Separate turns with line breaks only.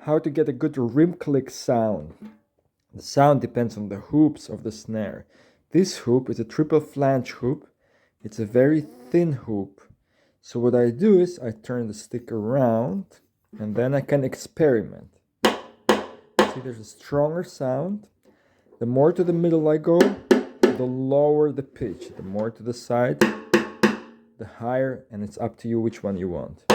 how to get a good rim click sound. The sound depends on the hoops of the snare. This hoop is a triple flange hoop. It's a very thin hoop. So what I do is I turn the stick around and then I can experiment. See, there's a stronger sound. The more to the middle I go, the lower the pitch. The more to the side, the higher, and it's up to you which one you want.